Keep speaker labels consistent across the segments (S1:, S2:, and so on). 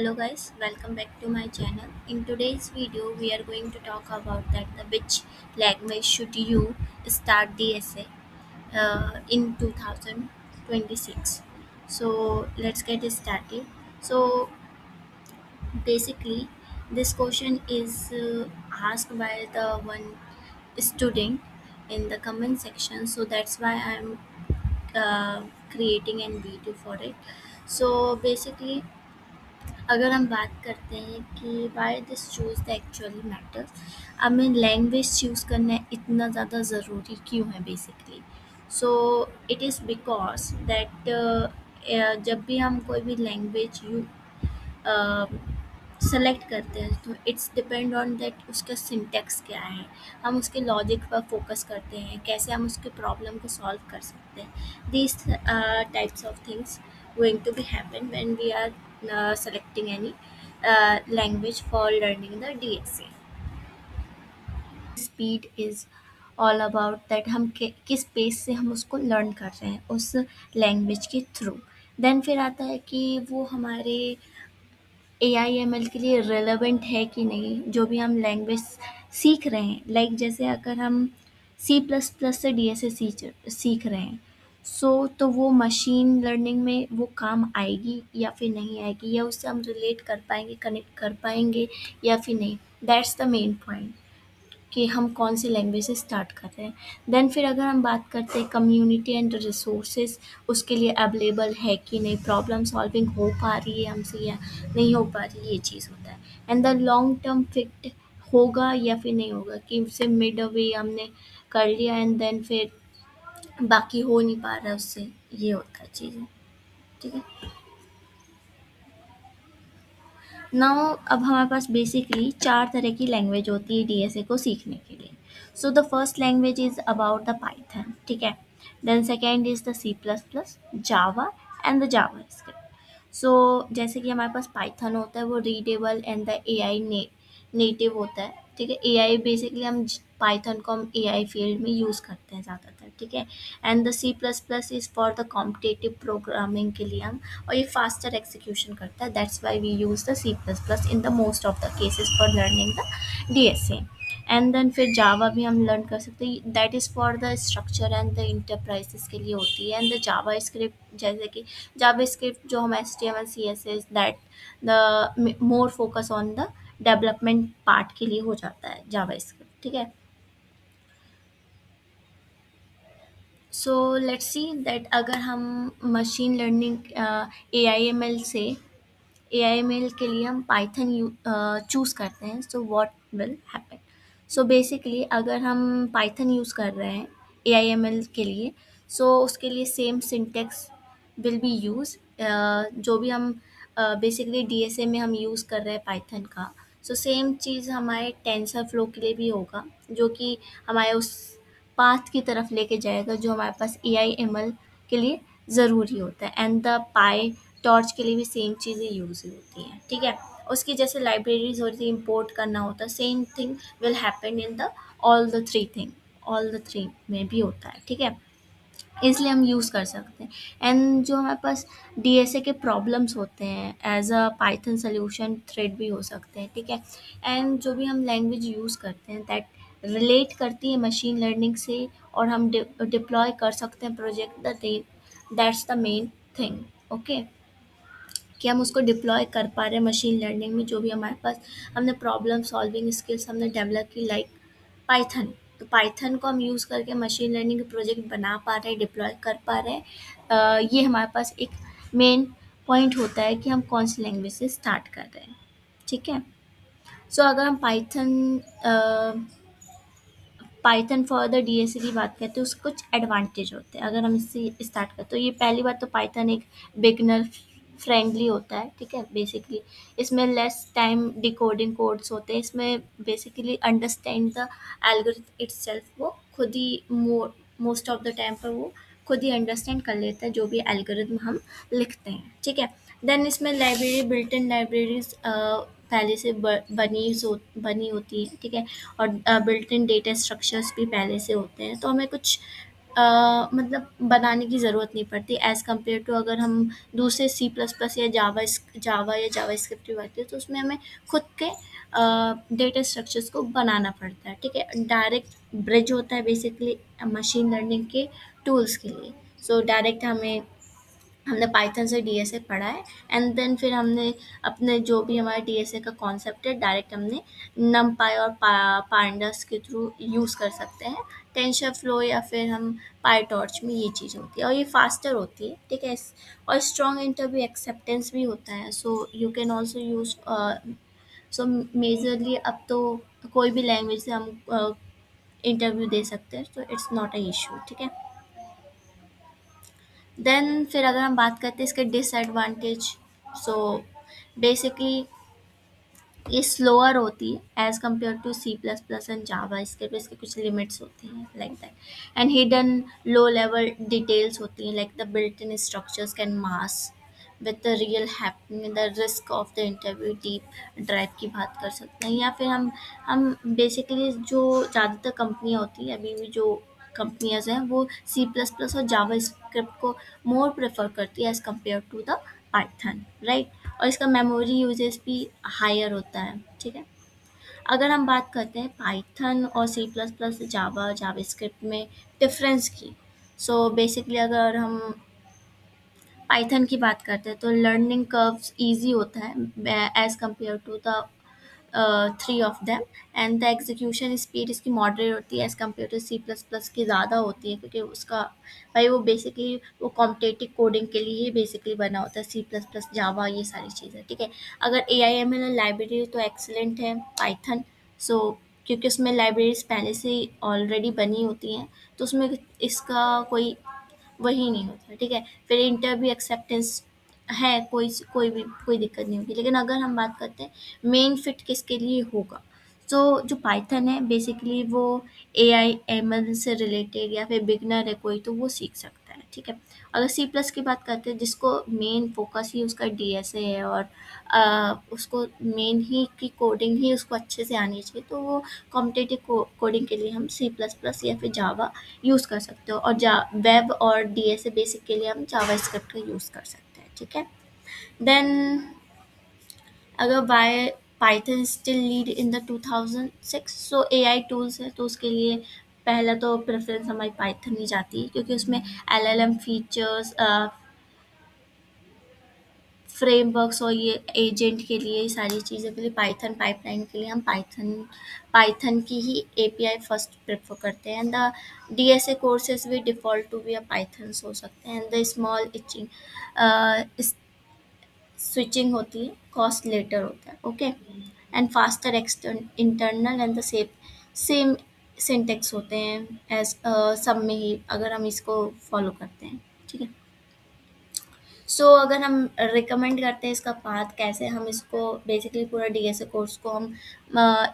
S1: Hello guys, welcome back to my channel. In today's video, we are going to talk about that the which language should you start the essay in 2026. So let's get started. So basically, this question is asked by the one student in the comment section. So that's why I'm creating a video for it. So basically, अगर हम बात करते हैं कि why this choose the actually matter, हमें language choose करना इतना ज़्यादा ज़रूरी क्यों है basically. So it is because that जब भी हम कोई भी लैंग्वेज यू सेलेक्ट करते हैं तो इट्स डिपेंड ऑन दैट उसका सिंटेक्स क्या है, हम उसके लॉजिक पर फोकस करते हैं, कैसे हम उसके प्रॉब्लम को सॉल्व कर सकते हैं। These types of things going to be happen when we are selecting any language for learning the DSA. Speed is all about that हम किस पेस से हम उसको लर्न कर रहे हैं उस लैंग्वेज के थ्रू। देन फिर आता है कि वो हमारे AI/ML के लिए रेलेवेंट है कि नहीं, जो भी हम लैंग्वेज सीख रहे हैं। लाइक जैसे अगर हम C++ से DSA सीख रहे हैं, तो वो मशीन लर्निंग में वो काम आएगी या फिर नहीं आएगी, या उससे हम रिलेट कर पाएंगे, कनेक्ट कर पाएंगे या फिर नहीं। दैट्स द मेन पॉइंट कि हम कौन सी लैंग्वेज से स्टार्ट कर रहे हैं। देन फिर अगर हम बात करते हैं कम्युनिटी एंड रिसोर्सेज उसके लिए अवेलेबल है कि नहीं, प्रॉब्लम सॉल्विंग हो पा रही है हमसे या नहीं हो पा रही है, ये चीज़ होता है। And the long term fit होगा या फिर नहीं होगा, कि उससे मिड अवे हमने कर लिया एंड देन फिर बाकी हो नहीं पा रहा है उससे, ये होता है चीज़ें। ठीक है। नाउ अब हमारे पास बेसिकली 4 तरह की लैंग्वेज होती है डीएसए को सीखने के लिए। So the first language is about the Python, ठीक है। Then second is the C++, Java and the JavaScript. So जैसे कि हमारे पास पाइथन होता है, वो readable and the AI native होता है, ठीक है। एआई बेसिकली हम पाइथन को हम एआई फील्ड में यूज़ करते हैं ज़्यादातर, ठीक है। And the C++ is for the competitive programming के लिए हम, और ये फास्टर एग्जीक्यूशन करता है। That's why we use the C++ in the most of the cases for learning the DSA. And then फिर जावा भी हम लर्न कर सकते हैं, that is for the structure and the enterprises के लिए होती है। एंड द जावा स्क्रिप्ट, जैसे कि जावा स्क्रिप्ट जो हम HTML CSS that the more focus on the development part के लिए हो जाता है जावा स्क्रिप्ट, ठीक है। सो लेट्स सी दैट अगर हम मशीन लर्निंग AI/ML के लिए हम पाइथन चूज़ करते हैं, so what will happen. So basically अगर हम पाइथन यूज़ कर रहे हैं AI/ML के लिए, सो उसके लिए same syntax will be use, जो भी हम बेसिकली डीएसए में हम यूज़ कर रहे हैं पाइथन का। सो सेम चीज़ हमारे टेंसर फ्लो के लिए भी होगा, जो कि हमारे उस पाथ की तरफ लेके जाएगा जो हमारे पास AI/ML के लिए ज़रूरी होता है। एंड द पाई टॉर्च के लिए भी सेम चीज़ें यूज़ होती हैं, ठीक है। उसकी जैसे लाइब्रेरीज होती है, इंपोर्ट करना होता है, same thing will happen in the all the three में भी होता है, ठीक है। इसलिए हम यूज़ कर सकते हैं। एंड जो हमारे पास डीएसए के प्रॉब्लम्स होते हैं, as a Python solution thread भी हो सकते हैं, ठीक है। एंड जो भी हम लैंग्वेज यूज़ करते हैं दैट रिलेट करती है मशीन लर्निंग से, और हम डिप्लॉय कर सकते हैं project that's the main thing, okay. कि हम उसको डिप्लॉय कर पा रहे हैं मशीन लर्निंग में, जो भी हमारे पास हमने प्रॉब्लम सॉल्विंग स्किल्स हमने डेवलप की, लाइक पाइथन। तो पाइथन को हम यूज़ करके मशीन लर्निंग के प्रोजेक्ट बना पा रहे हैं, डिप्लॉय कर पा रहे हैं। ये हमारे पास एक मेन पॉइंट होता है कि हम कौन सी लैंग्वेज से स्टार्ट कर रहे हैं, ठीक है। सो अगर हम पाइथन फॉर द डीएसए की बात करते हैं, उसके कुछ एडवांटेज होते हैं। अगर हम इससे स्टार्ट करते तो ये पहली बात तो पाइथन एक बिगनर फ्रेंडली होता है, ठीक है। बेसिकली इसमें लेस टाइम डिकोडिंग कोड्स होते हैं, इसमें basically understand the algorithm itself, वो खुद ही मोस्ट ऑफ द टाइम पर वो खुद ही अंडरस्टैंड कर लेता है जो भी एल्गोरिथम हम लिखते हैं, ठीक है। देन इसमें लाइब्रेरी, बिल्ट इन लाइब्रेरीज पहले से बनी होती है, ठीक है। और बिल्ट इन डेटा स्ट्रक्चर्स भी पहले से होते हैं, तो हमें कुछ मतलब बनाने की ज़रूरत नहीं पड़ती एज़ कम्पेयर टू अगर हम दूसरे सी प्लस प्लस या जावा या जावा स्क्रिप्ट की बात करें तो उसमें हमें खुद के डेटा स्ट्रक्चर्स को बनाना पड़ता है, ठीक है। डायरेक्ट ब्रिज होता है बेसिकली मशीन लर्निंग के टूल्स के लिए। सो डायरेक्ट हमने पाइथन से डीएसए पढ़ा है, एंड देन फिर हमने अपने जो भी हमारा डीएसए का कॉन्सेप्ट है डायरेक्ट हमने नमपाई और पांडास के थ्रू यूज़ कर सकते हैं। टेंसर फ्लो या फिर हम पाई टॉर्च में ये चीज़ होती है और ये फास्टर होती है, ठीक है। और स्ट्रॉन्ग इंटरव्यू एक्सेप्टेंस भी होता है, so you can also use. So majorly अब तो कोई भी लैंग्वेज से हम इंटरव्यू दे सकते हैं, तो इट्स नॉट अ इशू, ठीक है। देन फिर अगर हम बात करते हैं इसके डिसएडवांटेज, सो बेसिकली ये स्लोअर होती है as compare to C plus plus and Java. इसके भी इसके कुछ लिमिट्स होती हैं like that. And hidden low level details होती हैं like the built in structures can mess with the real happening the risk of the interview deep drive की बात कर सकते हैं। या फिर हम बेसिकली जो ज़्यादातर कंपनियाँ होती हैं अभी भी जो कंपनियाँ हैं वो सी प्लस प्लस और जावा स्क्रिप्ट को मोर प्रेफर करती है as compare to the Python, right. और इसका मेमोरी यूजेस भी हायर होता है, ठीक है। अगर हम बात करते हैं पाइथन और C plus plus Java JavaScript में डिफरेंस की, सो बेसिकली अगर हम पाइथन की बात करते हैं तो लर्निंग कर्व्स इजी होता है as compare to the three of them. And the execution speed इसकी मॉडरेट होती है as compare to C plus plus की ज़्यादा होती है, क्योंकि उसका भाई वो बेसिकली वो कॉम्पिटेटिव कोडिंग के लिए ही बेसिकली बना होता है सी प्लस प्लस जावा ये सारी चीज़ें, ठीक है। अगर ए आई एम एल लाइब्रेरी तो एक्सेलेंट है पाइथन। सो क्योंकि उसमें लाइब्रेरीज पहले से ही ऑलरेडी बनी होती हैं, तो उसमें इसका कोई वही नहीं होता, ठीक है। फिर इंटरव्यू एक्सेप्टेंस है, कोई दिक्कत नहीं होगी। लेकिन अगर हम बात करते हैं मेन फिट किसके लिए होगा, तो जो पाइथन है बेसिकली वो ए आई एम एल से रिलेटेड या फिर बिगनर है कोई तो वो सीख सकता है, ठीक है। अगर सी प्लस की बात करते हैं जिसको मेन फोकस ही उसका डी एस ए है और उसको मेन ही की कोडिंग ही उसको अच्छे से आनी चाहिए, तो वो कॉम्पिटेटिव कोडिंग के लिए हम सी प्लस प्लस या फिर जावा यूज़ कर सकते हो। और वेब और डी एस ए बेसिक के लिए हम जावा स्क्रिप्ट का यूज़ कर सकते हैं, ठीक है। देन अगर why Python still lead in the 2006, so A I tools है तो उसके लिए पहला तो प्रेफरेंस हमारी पाइथन ही जाती है, क्योंकि उसमें L L M features frameworks और ये एजेंट के लिए, ये सारी चीज़ों के लिए पाइथन पाइपलाइन के लिए हम पाइथन की ही एपीआई फर्स्ट प्रेफर करते हैं। द डीएसए कोर्सेज भी default to be a Python हो सकते हैं। द स्मॉल इचिंग स्विचिंग होती है, कॉस्ट लेटर होता है, okay. And faster internal and the same syntax होते हैं एज सब में ही अगर हम इसको फॉलो करते हैं, ठीक है। सो अगर हम रिकमेंड करते हैं इसका पाथ कैसे हम इसको बेसिकली पूरा डीएसए कोर्स को हम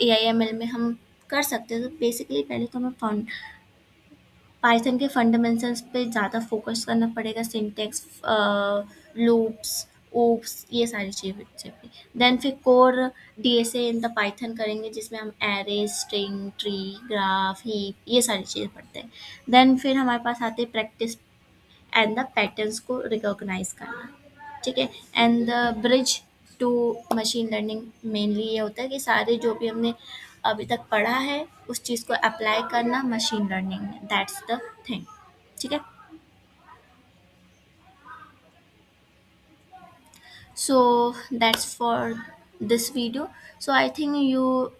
S1: ए आई एम एल में हम कर सकते हैं, तो बेसिकली पहले तो हमें पाइथन के फंडामेंटल्स पे ज़्यादा फोकस करना पड़ेगा, सिंटेक्स, लूप्स, ओप्स, ये सारी चीज़ें पे। देन फिर core DSA in the Python करेंगे जिसमें हम array, string, tree, graph, heap, ये सारी चीज़ें पढ़ते हैं। देन फिर हमारे पास आते हैं प्रैक्टिस एंड द पैटर्न्स को रिकॉग्नाइज करना, ठीक है। And the bridge to machine learning mainly ये होता है कि सारे जो भी हमने अभी तक पढ़ा है उस चीज़ को अप्लाई करना मशीन लर्निंग में, दैट्स द थिंग, ठीक है। So that's for this video. So I think you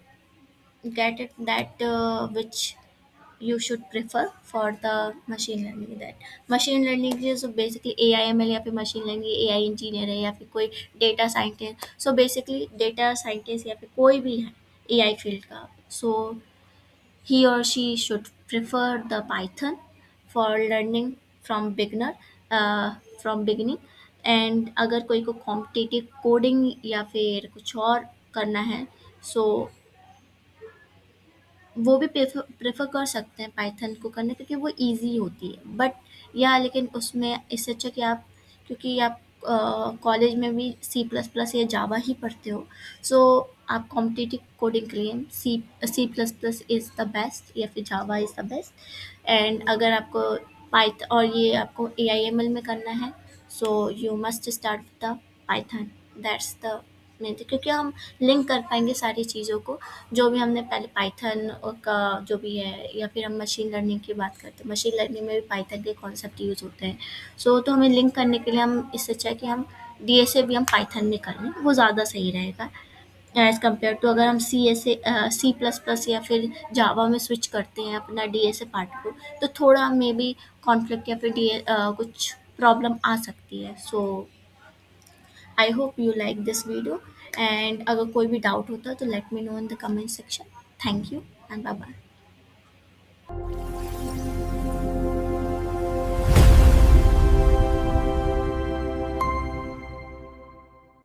S1: get it that which you should prefer for the machine learning, that machine learning is basically AIML या फिर machine learning AI engineer है या फिर कोई data scientist, so basically data scientist या फिर कोई भी है AI फील्ड का, सो he or she should prefer the Python for learning from beginner, from beginning। And अगर कोई को कॉम्पिटिटिव कोडिंग या फिर कुछ और करना है, सो वो भी प्रेफ़र कर सकते हैं पाइथन को करने, क्योंकि वो ईज़ी होती है। बट या लेकिन उसमें इससे अच्छा कि आप, क्योंकि आप कॉलेज में भी सी प्लस प्लस या जावा ही पढ़ते हो, सो आप कॉम्पिटिटिव कोडिंग के लिए C plus plus is the best या फिर Java is the best. And अगर आपको पाइथ और ये आपको AIML में करना है, so you must start with the Python. That's the main thing, क्योंकि हम लिंक कर पाएंगे सारी चीज़ों को, जो भी हमने पहले पाइथन का जो भी है, या फिर हम मशीन लर्निंग की बात करते हैं, मशीन लर्निंग में भी पाइथन के कॉन्सेप्ट यूज़ होते हैं। सो तो हमें लिंक करने के लिए हम इससे अच्छा है कि हम DSA भी हम पाइथन में कर लें, वो ज़्यादा सही रहेगा एज़ कम्पेयर टू अगर हम C++ या फिर जावा में स्विच करते हैं अपना DSA पार्ट को, तो थोड़ा मे बी कॉन्फ्लिक्ट या फिर कुछ प्रॉब्लम आ सकती है। So I hope you like this video, and अगर कोई भी डाउट होता है तो let me know in the comment section. Thank you and bye bye.